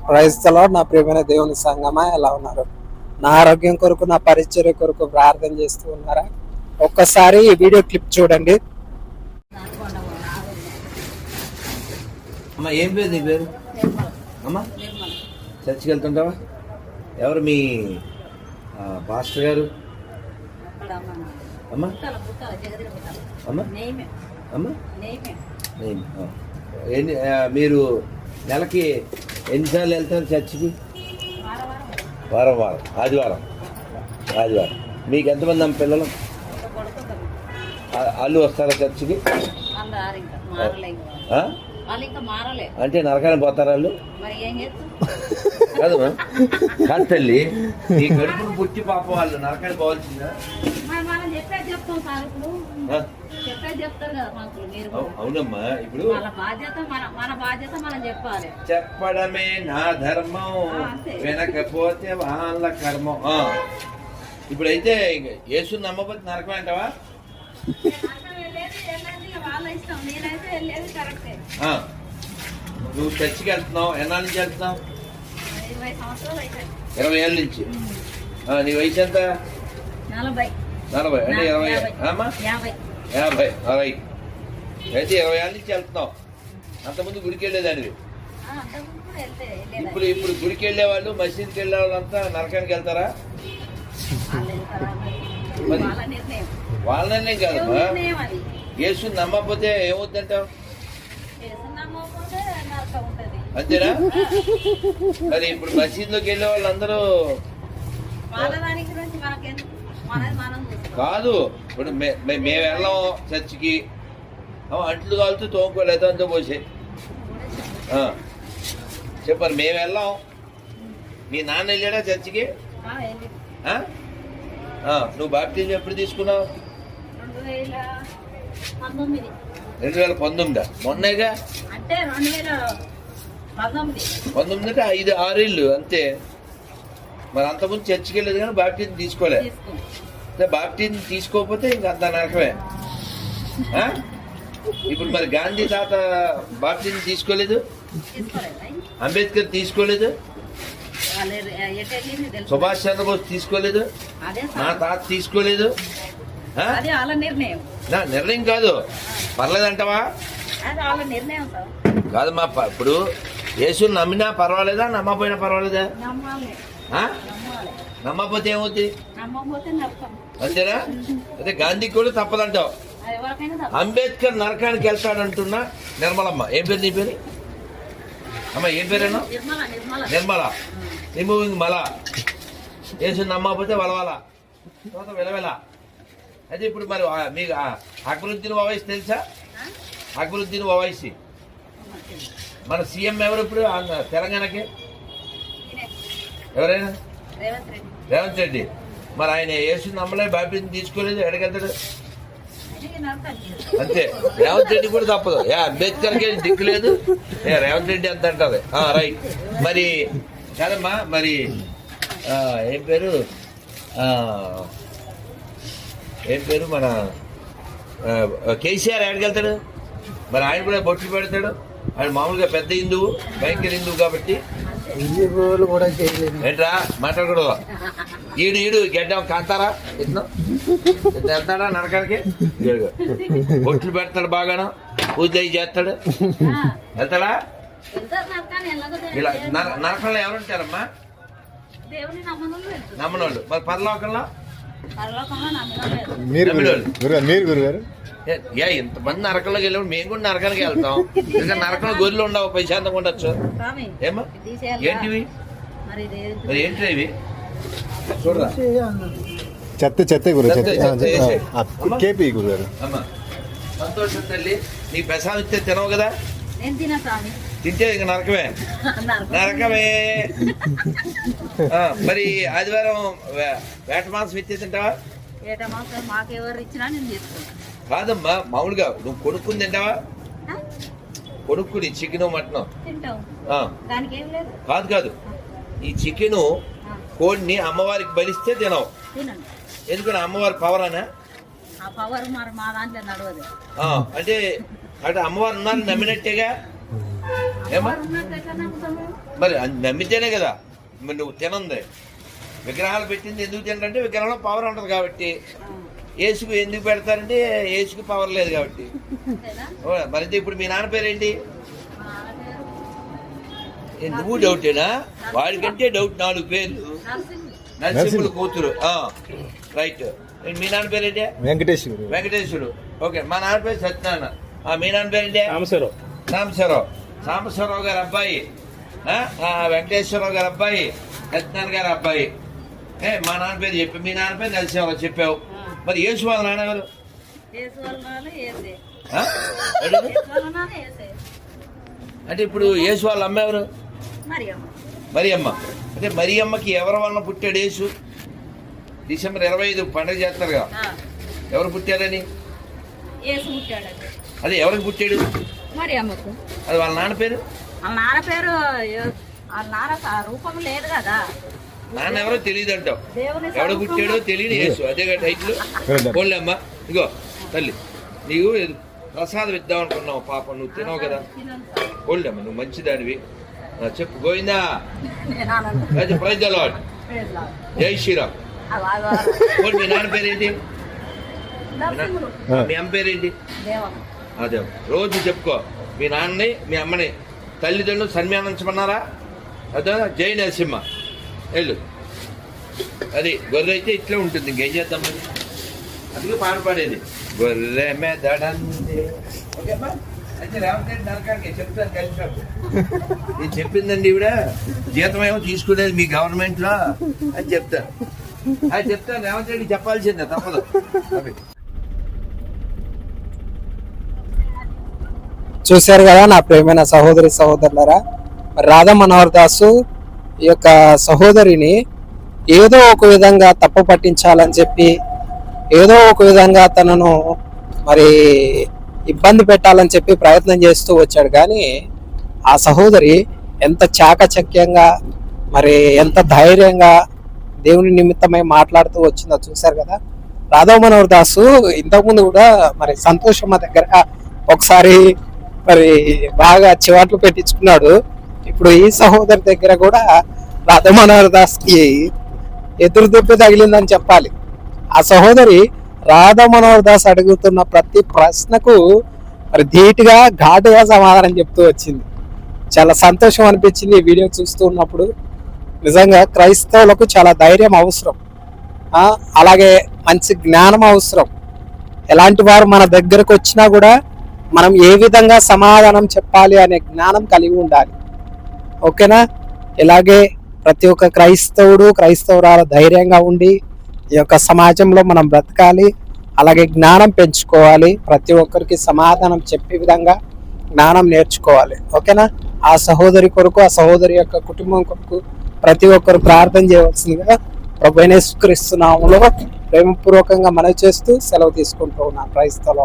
Praise the lord. నా ప్రియమైన దేవుని సంగమా, ఎలా ఉన్నారు? నా ఆరోగ్యం కొరకు, నా పరిచర్య కొరకు ప్రార్థన చేస్తూ ఉన్నారా? ఒక్కసారి ఈ వీడియో క్లిప్ చూడండి. అమ్మా, ఏం పేరు నీ పేరు? అమ్మా, చర్చికి వెళ్తుంటావా? ఎవరు మీ పాస్టర్ గారు? అమ్మా అమ్మా అమ్మా మీరు నెలకి ఎన్నిసార్లు వెళ్తారు చర్చికి? వారం వారం, ఆదివారం ఆదివారం. మీకు ఎంతమంది అమ్మ పిల్లలు? వాళ్ళు వస్తారా చర్చికి? అంటే నరకానికి పోతారా వాళ్ళు? కాదు కాదు తల్లి, ఈ గడుపును పుట్టి పాప వాళ్ళు నరకానికి పోవాల్సిందా? అవునమ్మా, ఇప్పుడు చెప్పడమే నా ధర్మం, వినకపోతే వాళ్ళ కర్మం. ఇప్పుడైతే యేసుని నమ్మకపోతే నరకం అంటావా? నువ్వు చర్చికి వెళ్తున్నావు, ఎన్నాళ్ళ నుంచి వెళ్తున్నావు? 20 ఏళ్ళ నుంచి. నీ వయసు ఎంత? 40 అంటే 20 అమ్మా 50 రైట్. అయితే 20 ఏళ్ళ నుంచి వెళ్తున్నావు. అంతకుముందు గుడికి వెళ్ళేదానివి. ఇప్పుడు గుడికి వెళ్ళే వాళ్ళు, మసీద్కి వెళ్ళే వాళ్ళంతా నరకానికి వెళ్తారా? వాళ్ళ నిర్ణయం కాదమ్మా. యేసుని నమ్మకపోతే ఏమవుతుందంటావు? అంతేనా? మరి ఇప్పుడు మసీదులోకి వెళ్ళే వాళ్ళందరూ కాదు. ఇప్పుడు మేము వెళ్ళాం చర్చికి, అంట్లు కాలుతూ తోముకోలేదు అంతా పోసే చెప్పారు. మేము వెళ్ళాం, మీ నాన్న వెళ్ళాడా చర్చికి? నువ్వు బాప్టిజం ఎప్పుడు తీసుకున్నావు? 2019. మొన్నేగా 19 అంటే 5-6 ఏళ్ళు అంతే. మరి అంతకుముందు చర్చికి వెళ్ళలేదు కానీ బాప్టిజం తీసుకోలేదు. బాప్టిజం తీసుకోకపోతే ఇంకా అంత నరకమే. ఇప్పుడు మరి గాంధీ తాత బాప్టిజం తీసుకోలేదు, అంబేద్కర్ తీసుకోలేదు, సుభాష్ చంద్రబోస్ తీసుకోలేదు, నా తాత తీసుకోలేదు. నా నిర్ణయం కాదు, పర్లేదంటావా? కాదమ్మా, ఇప్పుడు యేసుని నమ్మినా పర్వాలేదా, నమ్మపోయినా పర్వాలేదా? నమ్మకపోతే ఏమవుతుంది? అంతేనా? అదే గాంధీ కూడా తప్పదంటావు. అంబేద్కర్ నరకానికి వెళ్తాడంటున్నా నిర్మలమ్మ. ఏం పేరు నీ పేరు? అమ్మ ఏం పేరేనా? నిర్మల. రిమూవింగ్ మల. యేసుని నమ్మకపోతే వలవల, విలవెల. అయితే ఇప్పుడు మరి మీకు అక్బరుద్దీన్ ఓవైసీ తెలుసా? అక్బరుద్దీన్ ఓవైసీ మన సీఎం ఎవరు ఇప్పుడు తెలంగాణకి? ఎవరైనా? రేవంత్ రెడ్డి. మరి ఆయన యేసుని నమ్మలేదు, బాప్టిజం తీసుకోలేదు, ఎడకెళ్తాడు? అంతే. రేవంత్ రెడ్డి కూడా తప్పదు. అంబేద్కర్కి దిక్కు లేదు, రేవంత్ రెడ్డి అంత అంటది. రైట్. మరి కాదమ్మా, మరి ఏం పేరు మన కేసీఆర్ ఎక్కడికెళ్తాడు? మరి ఆయన కూడా బొట్లు పెడతాడు. ఆయన మామూలుగా పెద్ద హిందువు, భయంకర హిందువు కాబట్టి ఏంట్రా మాట్లాడకూడదు. ఈడు గెడ్డం కాంతారా ఇతను వెళ్తాడా నరకానికి? బొట్లు పెడతాడు, బాగాను పూజలు చేస్తాడు, వెళ్తాడా? ఇలా నరకంలో ఎవరుంటారమ్మా? నమ్మనోళ్ళు. మరి పరలోకంలో ఇంతమంది నరకంలోకి వెళ్ళినప్పుడు మేము కూడా నరకానికి వెళ్తాం. ఇంకా నరకంలో గొర్రెలు ఉండవు, ప్రశాంతంగా ఉండొచ్చు. ఏమో ఏంటివి? మరి ఏంటి ఇవి? చూడరా, చెత్త గురుగారు. అమ్మా సంతోషం తల్లి. నీ ప్రసాదం ఇస్తే తినవు కదా? తింటే ఇంక నరకమే నరకమే. మరి ఆదివారం వేట మాంసం ఇచ్చే తింటావా? కాదమ్మా, మామూలుగా నువ్వు కొనుక్కుని తింటావా? కొనుక్కుని చికెన్ మటన్ కాదు. ఈ చికెన్ కోడిని అమ్మవారికి బలిస్తే తినవు. ఎందుకని? అమ్మవారి పవర్ అనా? అంటే అమ్మవారు ఉన్నారని నమ్మినట్టేగా. ఏమా మరి నమ్మితేనే కదా మరి నువ్వు తినంది. విగ్రహాలు పెట్టింది ఎందుకు తినంటే విగ్రహంలో పవర్ ఉంటుంది కాబట్టి. యేసుకు ఎందుకు పెడతారంటే యేసుకు పవర్ లేదు కాబట్టి. మరి ఇప్పుడు మీ నాన్న పేరేంటి? నువ్వు డౌటేనా? వాడికంటే డౌట్ 4 పేర్లు. నరసింహుడు కూతురు, రైట్. మీ నాన్న పేరేంటి? వెంకటేశ్వరుడు. ఓకే, మా నాన్న పేరు సత్యనారాయణ. మీ నాన్న పేరేంటి? సాంబశివరావు గారి అబ్బాయి, వెంకటేశ్వరరావు గారి అబ్బాయి, సత్యనారాయణ గారి అబ్బాయి. మా నాన్న పేరు చెప్పి మీ నాన్న పేరు నరసింహరావు చెప్పావు. మరి యేసు వాళ్ళ నాన్న ఎవరు? అంటే ఇప్పుడు యేసు వాళ్ళ అమ్మ ఎవరు? మరియమ్మ. అంటే మరియమ్మకి ఎవరి వలన పుట్టాడు యేసు? డిసెంబర్ 25 పండుగ చేస్తారు కదా, ఎవరు పుట్టారని? అదే ఎవరికి పుట్టాడు? అది వాళ్ళ నాన్న పేరు? నాన్న ఎవరో తెలియదు అంటావు. ఎవడు పుట్టాడో తెలియదు యేసు. అదే టైట్లు. పోలేమ్మా, ఇగో తల్లి నీవు ప్రసాదం ఇద్దాం అనుకున్నావు. పాప నువ్వు తినవు కదా. పోలేమ్మా, నువ్వు మంచిదానివి. చెప్పు గోవిందా. Praise the lord. జై శ్రీరామ్. మీ నాన్న పేరేంటి? మీ అమ్మ పేరేంటి? అదే రోజు చెప్పుకో. మీ నాన్నని మీ అమ్మని తల్లిదండ్రులు సన్మానించమన్నారా? అదే జై నరసింహ వెళ్ళు. అది గొర్రె అయితే ఇట్లా ఉంటుంది, ఇంకేం చేద్దాం మరి. అందుకే పాట పాడేది గొర్రె మెదడంది. ఓకేమ్మా, అయితే రేవంత్ రెడ్డి నరకానికి చెప్తాను కలిసి. నేను చెప్పిందండి ఈవిడ జీతం ఏమో తీసుకునేది మీ గవర్నమెంట్ లో అని చెప్తాను. అది చెప్తాను, రేవంత్ రెడ్డి చెప్పాల్సిందే, తప్పదు. చూశారు కదా నా ప్రియమైన సహోదరి సహోదరులరా, రాధా మనోహర్ దాసు ఈ యొక్క సహోదరిని ఏదో ఒక విధంగా తప్పు పట్టించాలని చెప్పి, ఏదో ఒక విధంగా తనను మరి ఇబ్బంది పెట్టాలని చెప్పి ప్రయత్నం చేస్తూ వచ్చాడు. కానీ ఆ సహోదరి ఎంత చాకచక్యంగా మరి ఎంత ధైర్యంగా దేవుని నిమిత్తమై మాట్లాడుతూ వచ్చిందో చూశారు కదా. రాధా మనోహర్ దాసు ఇంతకుముందు కూడా మరి సంతోషమ్మ దగ్గర ఒకసారి మరి బాగా చివాట్లు పెట్టించుకున్నాడు. ఇప్పుడు ఈ సహోదరి దగ్గర కూడా రాధా మనోహర్ దాస్కి ఎదురు దెబ్బ తగిలిందని చెప్పాలి. ఆ సహోదరి రాధా మనోహర్ దాస్ అడుగుతున్న ప్రతి ప్రశ్నకు మరి ధీటుగా ఘాటుగా సమాధానం చెప్తూ వచ్చింది. చాలా సంతోషం అనిపించింది ఈ వీడియో చూస్తూ ఉన్నప్పుడు. నిజంగా క్రైస్తవులకు చాలా ధైర్యం అవసరం, అలాగే మంచి జ్ఞానం అవసరం. ఎలాంటి వారు మన దగ్గరకు వచ్చినా కూడా మనం ఏ విధంగా సమాధానం చెప్పాలి అనే జ్ఞానం కలిగి ఉండాలి. ఓకేనా? ఇలాగే ప్రతి ఒక్క క్రైస్తవుడు క్రైస్తవురాలు ధైర్యంగా ఉండి ఈ యొక్క సమాజంలో మనం బ్రతకాలి. అలాగే జ్ఞానం పెంచుకోవాలి. ప్రతి ఒక్కరికి సమాధానం చెప్పే విధంగా జ్ఞానం నేర్చుకోవాలి. ఓకేనా? ఆ సహోదరి కొరకు, ఆ సహోదరి యొక్క కుటుంబం కొరకు ప్రతి ఒక్కరు ప్రార్థన చేయవలసిందిగా ప్రభువైన యేసుక్రీస్తు నామములో ప్రేమపూర్వకంగా మనవి చేస్తూ సెలవు తీసుకుంటూ ఉన్నాను. క్రైస్తవ